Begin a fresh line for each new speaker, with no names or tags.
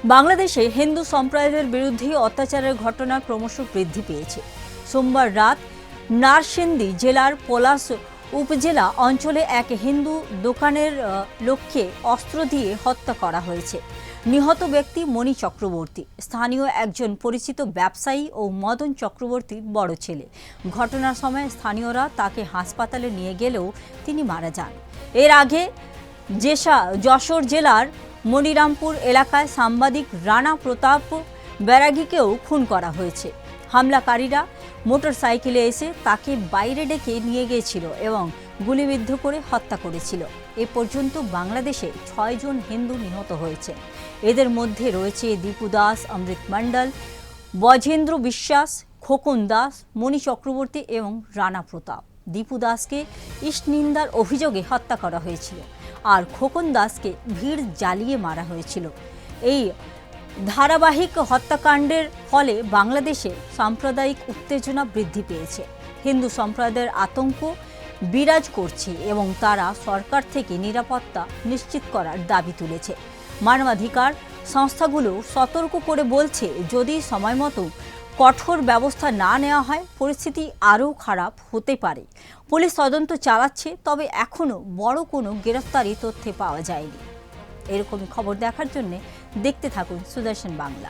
বাংলাদেশে হিন্দু সম্প্রদায়ের বিরুদ্ধে অত্যাচারের ঘটনা ক্রমশ বৃদ্ধি পেয়েছে। সোমবার রাত নারসিংদী জেলার পলাশ উপজেলা অঞ্চলে এক হিন্দু দোকানের লোককে অস্ত্র দিয়ে হত্যা করা হয়েছে। নিহত ব্যক্তি মণি চক্রবর্তী, স্থানীয় একজন পরিচিত ব্যবসায়ী ও মদন চক্রবর্তীর বড় ছেলে। ঘটনার সময় স্থানীয়রা তাকে হাসপাতালে নিয়ে গেলেও তিনি মারা যান। এর আগে যশোর জেলার মনিরামপুর এলাকায় সাংবাদিক রানা প্রতাপ ব্যারাগীকেও খুন করা হয়েছে। হামলাকারীরা মোটরসাইকেলে এসে তাকে বাইরে ডেকে নিয়ে গিয়েছিল এবং গুলিবিদ্ধ করে হত্যা করেছিল। এ পর্যন্ত বাংলাদেশে 6 জন হিন্দু নিহত হয়েছে। এদের মধ্যে রয়েছে দীপু দাস, অমৃত মণ্ডল, বজেন্দ্র বিশ্বাস, খোকন দাস, মণি চক্রবর্তী এবং রানা প্রতাপ। দীপু দাসকে ইষ্টনিন্দার অভিযোগে হত্যা করা হয়েছিল আর খোকন দাসকে ভিড় জ্বালিয়ে মারা হয়েছিল। এই ধারাবাহিক হত্যাকাণ্ডের ফলে বাংলাদেশে সাম্প্রদায়িক উত্তেজনা বৃদ্ধি পেয়েছে। হিন্দু সম্প্রদায়ের আতঙ্ক বিরাজ করছে এবং তারা সরকার থেকে নিরাপত্তা নিশ্চিত করার দাবি তুলেছে। মানবাধিকার সংস্থাগুলো সতর্ক করে বলছে, যদি সময়মতো কঠোর ব্যবস্থা না নেওয়া হয় পরিস্থিতি আরও খারাপ হতে পারে। পুলিশ তদন্ত চালাচ্ছে, তবে এখনও বড় কোনো গ্রেফতারি তথ্যে পাওয়া যায়নি। এরকমই খবর দেখার জন্য দেখতে থাকুন সুদর্শন বাংলা।